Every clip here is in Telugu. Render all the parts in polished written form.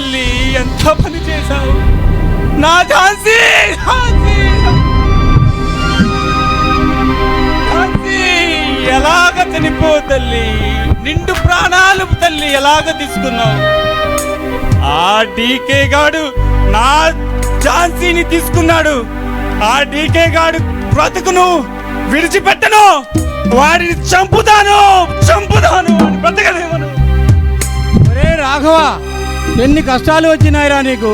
తల్లి, ఎంత పని చేశావు నా ఝాన్సీ. ఝాన్సీ ఎలాగ చనిపో తల్లి, నిండు ప్రాణాలు తల్లి ఎలాగ తీసుకున్నావు. ఆ డీకే గాడు నా ఝాన్సీని తీసుకున్నాడు. ఆ డీకే గాడు బ్రతుకును విడిచిపెట్టను, వాడిని చంపుతాను అని బ్రతకలేమను. ఒరే రాఘవ, ఎన్ని కష్టాలు వచ్చినాయిరా నీకు.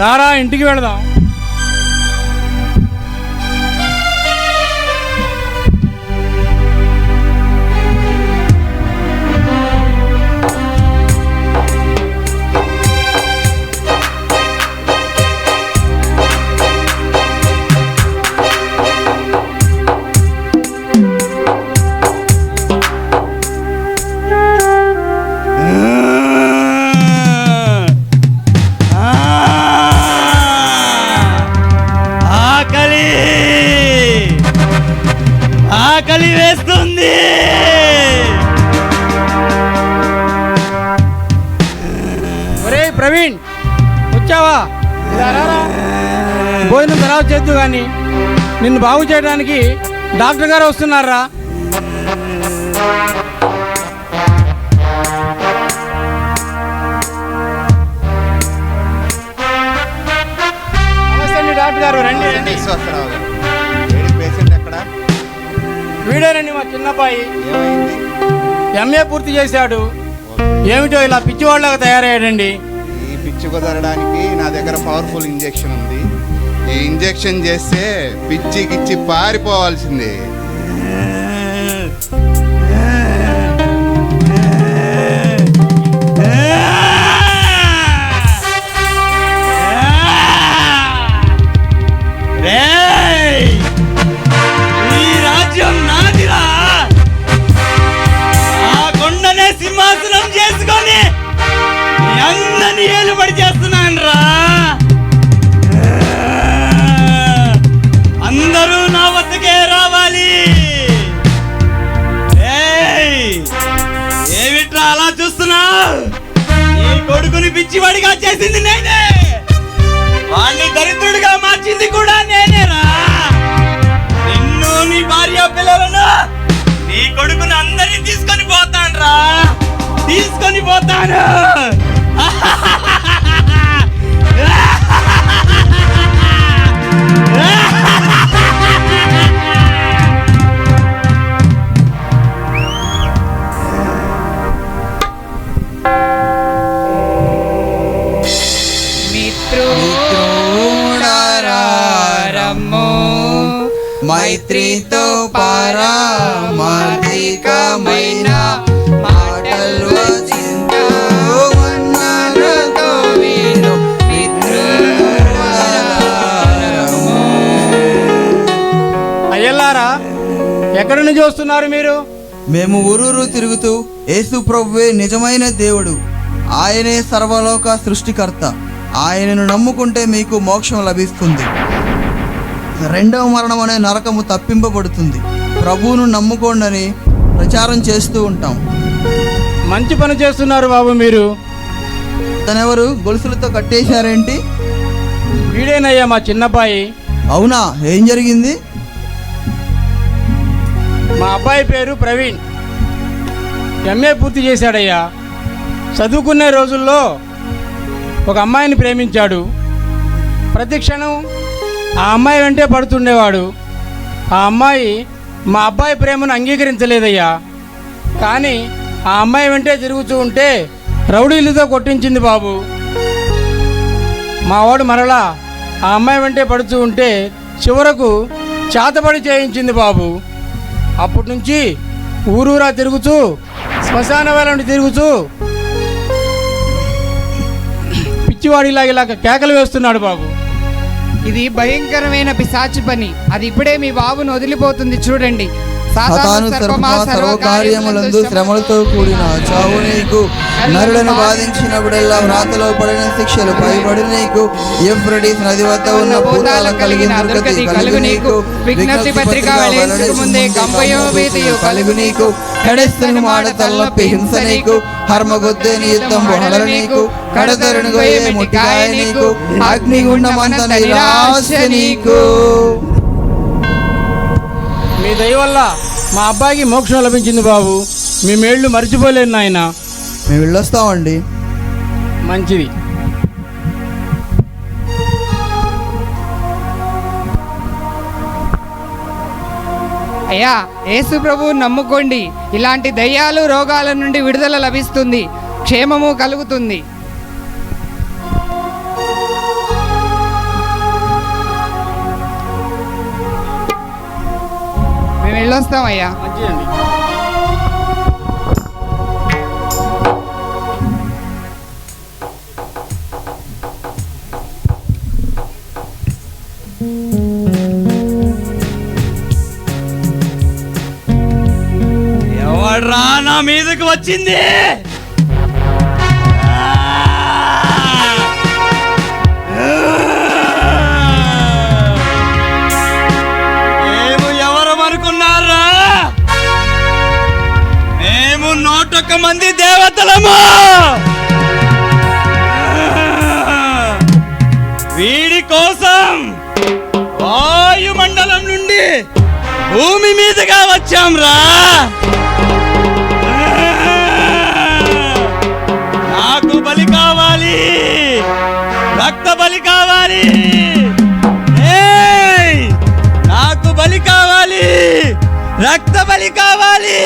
రారా ఇంటికి వెళదాం. ఆకలి వేస్తుంది. ఒరే ప్రవీణ్, వచ్చావా? భోజనం తర్వాత చేద్దు కానీ నిన్ను బాగు చేయడానికి డాక్టర్ గారు వస్తున్నారా? నమస్తే అండి డాక్టర్ గారు. రండి రండి. వీడేనండి మా చిన్నబ్బాయి. ఎంఏ పూర్తి చేశాడు. ఏమిటో ఇలా పిచ్చివాళ్ళగా తయారయ్యాడండి. ఈ పిచ్చి కుదరడానికి నా దగ్గర పవర్ఫుల్ ఇంజెక్షన్ ఉంది. ఈ ఇంజెక్షన్ చేస్తే పిచ్చి గిచ్చి పారిపోవాల్సిందే. సింహాసనం చేసుకొని అందరినీ ఏలుబడి చేస్తున్నాను రా. అందరూ నా వద్దకే రావాలి. ఏమిట్రా అలా చూస్తున్నావు? నీ కొడుకుని పిచ్చివాడిగా చేసింది నేనే, వాణ్ణి దరిద్రుడిగా మార్చింది కూడా నేనేరా. నిన్ను, నీ భార్య పిల్లలను, నీ కొడుకుని అందరినీ తీసుకొని పోతాను రా, తీసుకొని పోతాను. మైత్రితో పారమార్థికమైన మాటలు అయ్యలారా, ఎక్కడి నుంచి వస్తున్నారు మీరు? మేము ఊరూరు తిరుగుతూ యేసు ప్రభువే నిజమైన దేవుడు, ఆయనే సర్వలోక సృష్టికర్త, ఆయనను నమ్ముకుంటే మీకు మోక్షం లభిస్తుంది, రెండవ మరణం అనే నరకము తప్పింపబడుతుంది, ప్రభువును నమ్ముకోండి ప్రచారం చేస్తూ ఉంటాం. మంచి పని చేస్తున్నారు బాబు మీరు. తనెవరు? గొలుసులతో కట్టేశారేంటి? వీడేనయ్యా మా చిన్నబ్బాయి. అవునా? ఏం జరిగింది? మా అబ్బాయి పేరు ప్రవీణ్. ఎంఏ పూర్తి చేశాడయ్యా. చదువుకునే రోజుల్లో ఒక అమ్మాయిని ప్రేమించాడు. ప్రతి క్షణం ఆ అమ్మాయి వెంటే పడుతుండేవాడు. ఆ అమ్మాయి మా అబ్బాయి ప్రేమను అంగీకరించలేదయ్యా. కానీ ఆ అమ్మాయి వెంటే తిరుగుతూ ఉంటే రౌడీలతో కొట్టించింది బాబు. మావాడు మరలా ఆ అమ్మాయి వెంటే పడుతూ ఉంటే చివరకు చేతబడి చేయించింది బాబు. అప్పటి నుంచి ఊరూరా తిరుగుతూ, శ్మశాన వేళ తిరుగుతూ పిచ్చివాడిలాగా కేకలు వేస్తున్నాడు బాబు. ఇది భయంకరమైన పిశాచి పని. అది ఇప్పుడే మీ బాబును వదిలిపోతుంది చూడండి. సాతాను సర్పమా సర్వకార్యములందు శ్రమలతో కూడిన చావు నీకు. నరులను బాధించినప్పుడెల్లా వ్రాతలో పడిన శిక్షలు పైబడి నీకు. యూఫ్రటీస్ నది వద్ద ఉన్న భూతాల కలిగిన దుర్గతి కలుగు నీకు. విజ్ఞప్తి పత్రిక వెలువరించక ముందే కంపయో భీతియో కలుగు నీకు. కడెస్తను మాట తలనొప్పి హింస నీకు. హర్మగొద్దేని యుద్ధం బహళ నీకు. కడతరుని గొయ్యే ముట్టికాయ నీకు. అగ్నిగుండమంత నిరాశ నీకు. మీ దయ వల్ల మా అబ్బాయికి మోక్షం లభించింది బాబు. మీ మేళ్ళు మర్చిపోలేను నాయన. మేము వెళ్ళొస్తామండి. మంచిది. అయ్యా, యేసు ప్రభువు నమ్ముకోండి. ఇలాంటి దయ్యాలు రోగాల నుండి విడుదల లభిస్తుంది, క్షేమము కలుగుతుంది. మేము వెళ్ళొస్తామయ్యా. మంచిదండి. ఎవడ్రా నా మీదకి వచ్చింది? మేము ఎవరమనుకున్నారా? మేము 101 మంది దేవతలము. వీడి కోసం వాయుమండలం నుండి భూమి మీదుగా వచ్చాంరా. నాకు బలి కావాలి, రక్త బలి కావాలి. ఏయ్! నాకు బలి కావాలి, రక్త బలి కావాలి.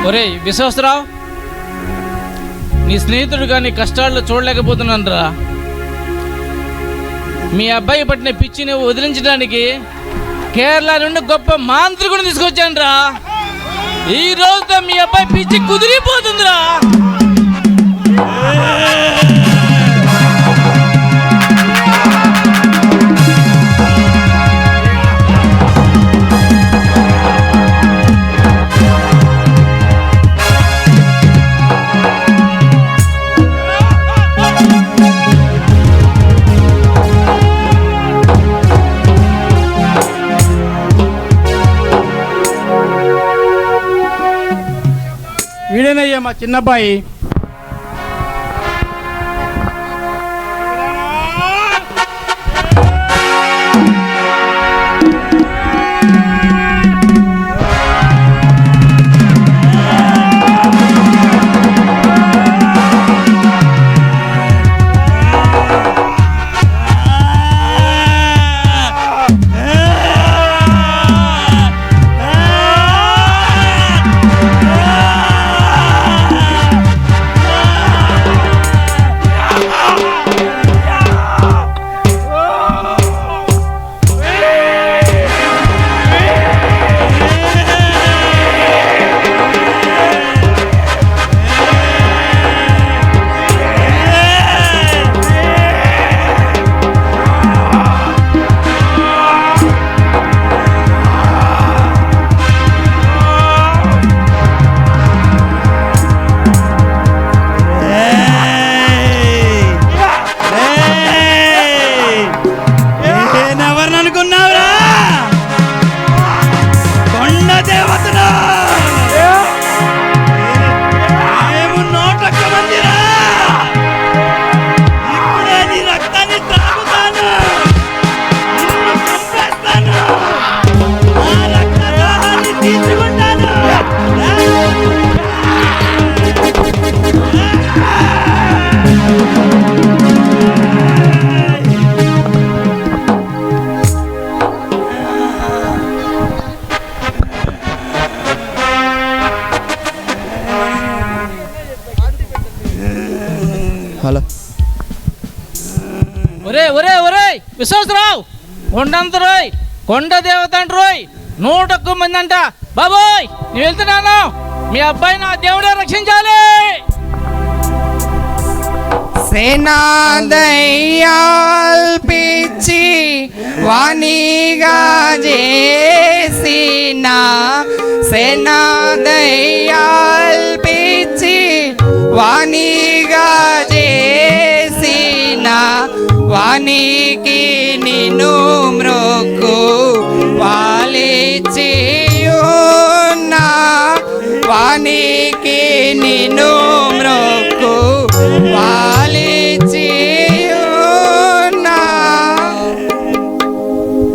ఒరేయ్ విశ్వాసరావు, నీ స్నేహితుడుగా నీ కష్టాల్లో చూడలేకపోతున్నాను రా. మీ అబ్బాయి పట్టిన పిచ్చిని వదిలించడానికి కేరళ నుండి గొప్ప మాంత్రికుడిని తీసుకొచ్చాను రా. ఈ రోజుతో మీ అబ్బాయి పిచ్చి కుదిరిపోతుందిరా. వీడేనయ్యా మా చిన్నబ్బాయి. హలో. ఒరే ఒరే ఒరే విశ్వాసరావు, కొండంత రోయ్, కొండ దేవత అంట రోయ్, 101 మంది అంట. బాబోయ్ నేను వెళ్తున్నాను. మీ అబ్బాయి నా దేవుడే రక్షించాలి. సేనాదయ్యాల్పిచ్చి వాణిగా చేసిన సేనాదయ్యాల్పిచ్చి వాణిగా చేసిన వానికి నిన్ను మ్రొక్కు వాలిచి ఉన్నా వానికి నిన్ను మ్రొక్కు వాలిచి ఉన్నా.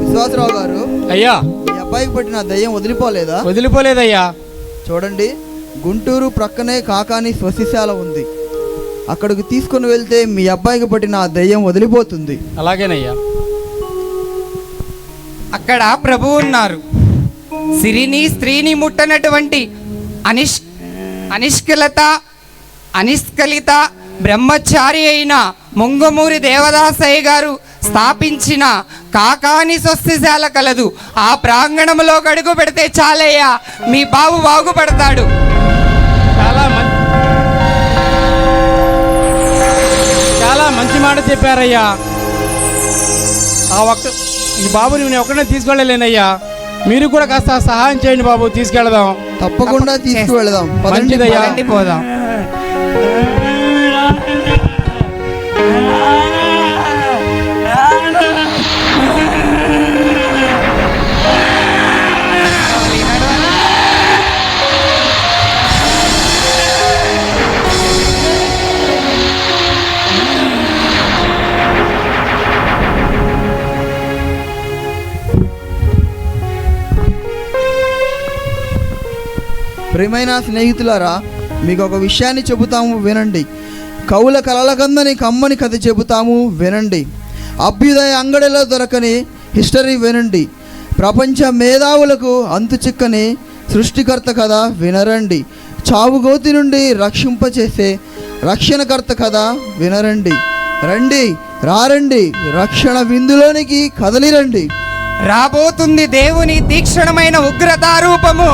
విశ్వాసరావు గారు, అయ్యా మీ అబ్బాయికి పట్టిన దయ్యం వదిలిపోలేదా? వదిలిపోలేదయ్యా. చూడండి, గుంటూరు ప్రక్కనే కాకాని స్వశిశాల ఉంది. అక్కడికి తీసుకుని వెళ్తే మీ అబ్బాయికి పట్టిన ఆ దయ్యం వదిలిపోతుంది. అలాగేనయ్యా. అక్కడ ప్రభు ఉన్నారు. సిరిని స్త్రీని ముట్టనటువంటి అనిష్కలిత బ్రహ్మచారి అయిన ముంగమూరి దేవదాసయ్య గారు స్థాపించిన కాకాని స్వస్తిశాల కలదు. ఆ ప్రాంగణంలో అడుగు పెడితే చాలయ్యా, మీ బాబు బాగుపడతాడు. చాలా మంచి మాట చెప్పారయ్యా. ఈ బాబుని నేను ఒక్కడే తీసుకెళ్ళలేనయ్యా. మీరు కూడా కాస్త సహాయం చేయండి బాబు, తీసుకెళ్దాం. తప్పకుండా తీసుకువెళదాం. మంచిదయ్యా. పదండి, పోదాం. ప్రియమైన స్నేహితులారా, మీకు ఒక విషయాన్ని చెబుతాము వినండి. కవుల కలలకందని కమ్మని కథ చెబుతాము వినండి. అభ్యుదయ అంగడిలో దొరకని హిస్టరీ వినండి. ప్రపంచ మేధావులకు అంతు చిక్కని సృష్టికర్త కథ వినరండి. చావుగోతి నుండి రక్షింపచేసే రక్షణకర్త కథ వినరండి. రండి, రారండి, రక్షణ విందులోనికి కదలిరండి. రాబోతుంది దేవుని తీక్షణమైన ఉగ్రతారూపము,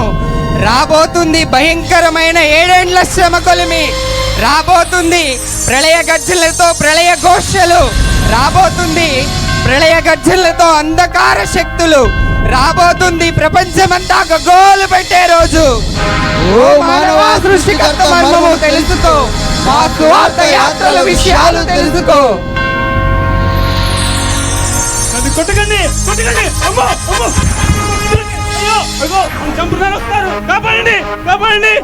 రాబోతుంది భయంకరమైన 7 ఏండ్ల శ్రమ కొలిమి, రాబోతుంది ప్రళయ గర్జనలతో ప్రళయ ఘోషలు, రాబోతుంది ప్రళయ గర్జనలతో అంధకార శక్తులు, రాబోతుంది ప్రపంచమంతా గోలు పెట్టే రోజు. ఓ మానవ సృష్టికర్త మర్మము తెలుసుకో, మా సువార్త యాత్రల విషయాలు తెలుసుకో. కొట్టకండి, కొట్టకండి, అమ్మో అమ్మో, అయ్యో అయ్యో, చంపుతారు, వస్తారు, కాపాడండి, కాపాడండి,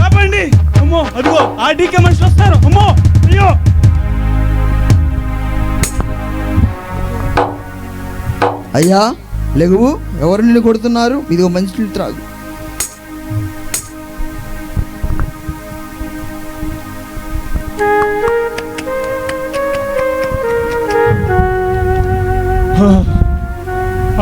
కాపాడండి, అమ్మో అదిగో ఆ డీకే మనుషులు వస్తారు, అమ్మో అయ్యో. అయ్యా లెగువు, ఎవరు నిన్ను కొడుతున్నారు? ఇదిగో మంచి నీళ్ళు త్రాగు.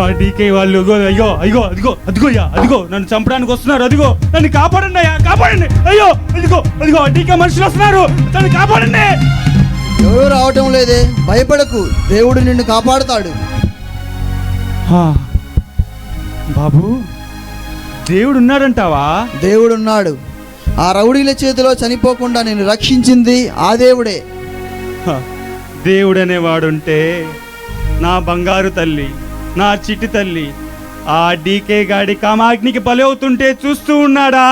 ఆ డీకే వాళ్ళు అయ్యో అయ్యో అదిగో అదిగోయ్యా, అదిగో నన్ను చంపడానికి వస్తున్నారు, అదిగో నన్ను కాపాడండి అయ్యా, కాపాడండి, అయ్యో అదిగో అదిగో ఆ డీకే మనుషులు వస్తున్నారు, నన్ను కాపాడండి. ఎవరు రావటం లేదే, భయపడకు, దేవుడు నిన్ను కాపాడుతాడు. బాబు, దేవుడు ఉన్నాడంటావా? దేవుడున్నాడు. ఆ రౌడీల చేతిలో చనిపోకుండా నేను రక్షించింది ఆ దేవుడే. దేవుడనేవాడుంటే నా బంగారు తల్లి, నా చిట్టి తల్లి ఆ డీకే గాడి కామాగ్నికి బలవుతుంటే చూస్తూ ఉన్నాడా?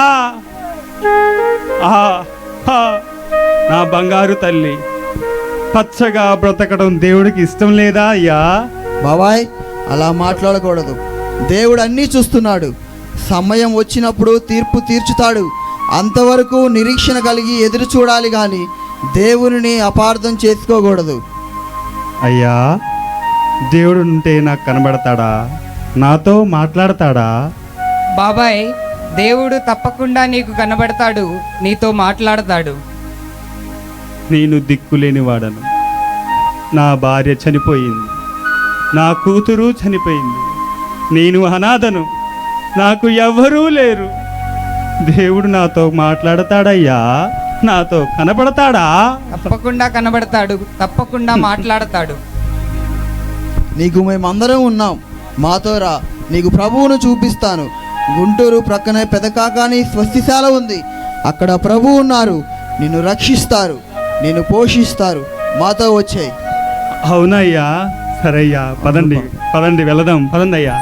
నా బంగారు తల్లి పచ్చగా బ్రతకడం దేవుడికి ఇష్టం లేదా అయ్యా? బాబాయ్, అలా మాట్లాడకూడదు. దేవుడు అన్నీ చూస్తున్నాడు. సమయం వచ్చినప్పుడు తీర్పు తీర్చుతాడు. అంతవరకు నిరీక్షణ కలిగి ఎదురు చూడాలి కానీ దేవునిని అపార్థం చేసుకోకూడదు. అయ్యా, దేవుడు ఉంటే నాకు కనబడతాడా? నాతో మాట్లాడతాడా? బాబాయ్, దేవుడు తప్పకుండా నీకు కనబడతాడు, నీతో మాట్లాడతాడు. నేను దిక్కులేని వాడను. నా భార్య చనిపోయింది, నా కూతురు చనిపోయింది, నేను అనాథను, నాకు ఎవ్వరూ లేరు. దేవుడు నాతో మాట్లాడతాడయ్యా? నాతో కనబడతాడా? తప్పకుండా కనబడతాడు, తప్పకుండా మాట్లాడతాడు. నీకు మేమందరం ఉన్నాం, మాతో రా, నీకు ప్రభువును చూపిస్తాను. గుంటూరు ప్రక్కనే పెదకాకాని స్వస్తిశాల ఉంది. అక్కడ ప్రభువు ఉన్నారు, నిన్ను రక్షిస్తారు. నిన్ను పోషిస్తారు. మాతో వచ్చాయి. అవునయ్యా, సరే అయ్యా, పదండి పదండి వెళదాం, పదండి అయ్యా.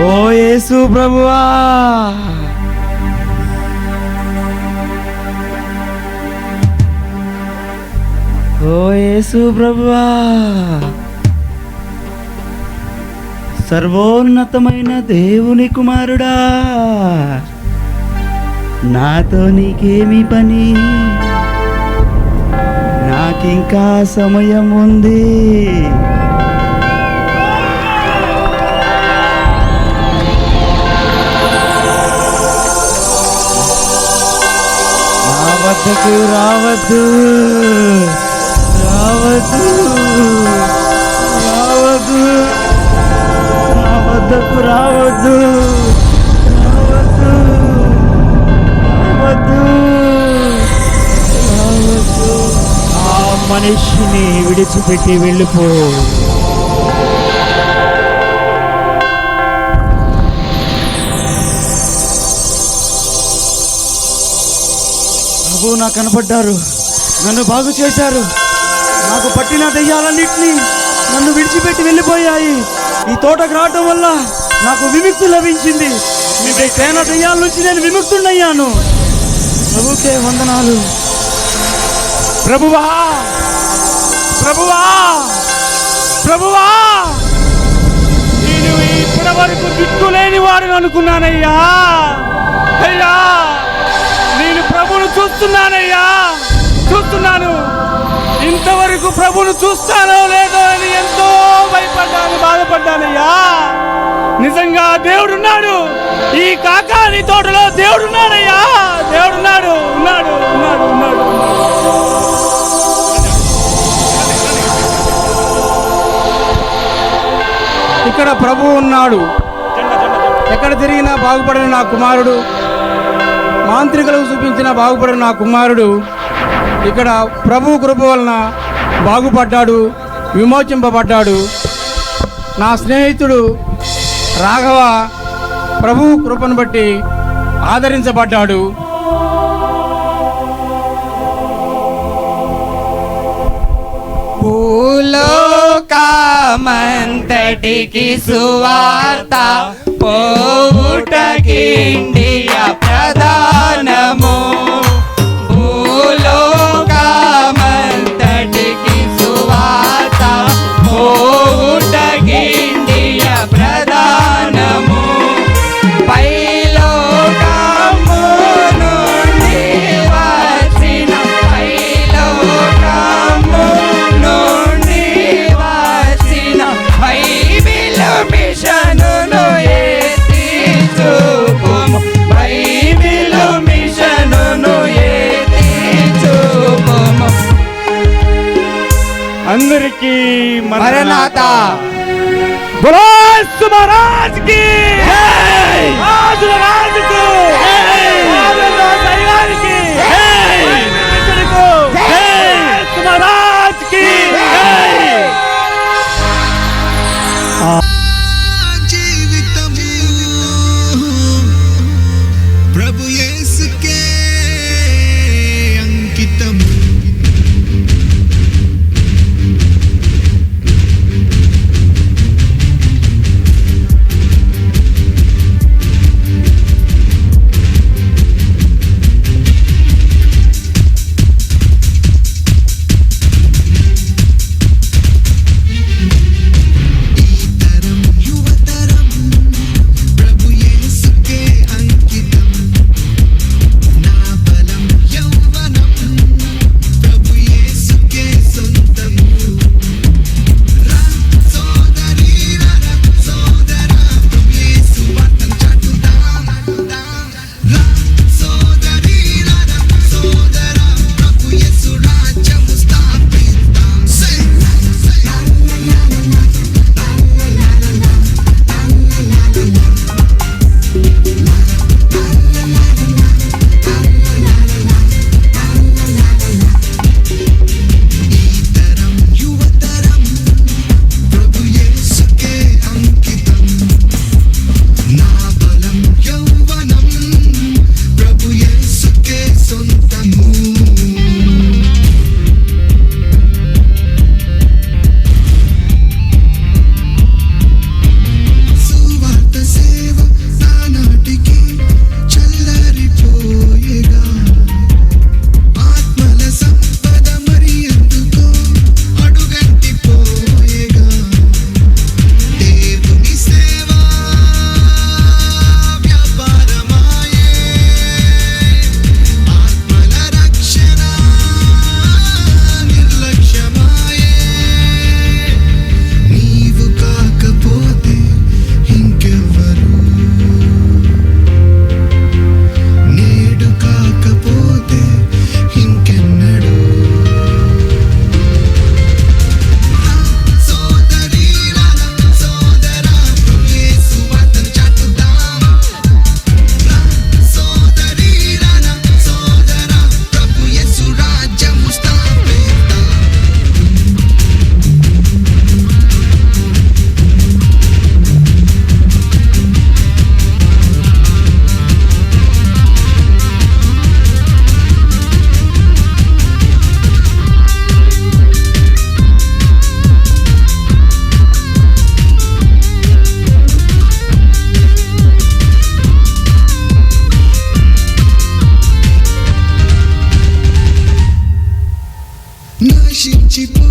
ఓ యేసు ప్రభువా, ఓ యేసు ప్రభువా, సర్వోన్నతమైన దేవుని కుమారుడా, నాతో నీకేమి పని? నాకింకా సమయం ఉంది. వద్దకు రావద్దు, రావద్దు, రావద్దు, నా వద్దకు రావద్దు, రావద్దు, రావద్దు, రావద్దు. ఆ మనిషిని విడిచిపెట్టి వెళ్ళిపో. ప్రభు నాకు కనపడ్డారు, నన్ను బాగు చేశారు. నాకు పట్టిన దెయ్యాలన్నింటినీ నన్ను విడిచిపెట్టి వెళ్ళిపోయాయి. ఈ తోటకు రావటం వల్ల నాకు విముక్తి లభించింది. మీ సేన దెయ్యాల నుంచి నేను విముక్తున్నయ్యాను. ప్రభుకే వందనాలు. ప్రభువా, ప్రభువా, ప్రభువా, నేను ఇప్పటి వరకు దిక్కులేని వాడిని అనుకున్నానయ్యా. అయ్యా, నేను ప్రభును చూస్తున్నానయ్యా, చూస్తున్నాను. ఇంతవరకు ప్రభును చూస్తానో లేదో అని ఎంతో భయపడ్డాను, బాధపడ్డానయ్యా. నిజంగా దేవుడున్నాడు, ఈ కాకాని తోటలో దేవుడున్నాడయ్యా, దేవుడున్నాడు, ఉన్నాడు, ఉన్నాడు, ఉన్నాడు. ఇక్కడ ప్రభువు ఉన్నాడు. ఎక్కడ తిరిగినా బాగుపడిన నా కుమారుడు, మాంత్రికులకు చూపించిన బాగుపడిన నా కుమారుడు ఇక్కడ ప్రభు కృప వలన బాగుపడ్డాడు, విమోచింపబడ్డాడు. నా స్నేహితుడు రాఘవ ప్రభు కృపను బట్టి ఆదరించబడ్డాడు. భూలోకమంతటికి సువార్త పోవుటకిండియా ప్రధానము. భూలోకమంతటికి సువార్త పోవుటకిండియా ప్రధానము. పైలోకము నుండి వచ్చిన పైలోకము నుండి వచ్చిన బైబిల్ మిషనును ఎత్తి చూపుము. బైబిల్ మిషనును ఎత్తి చూపుము. అందరికీ మరణాత. బోలో యేసు మహారాజ్ కి జై, రాజుల రాజుకు జై, రాజుల దైవానికి జై, మిషనుకు జై, యేసు మహారాజ్ కి జై. జీవితము ప్రభు యేసుకే అంకితము. పిచ్చిపో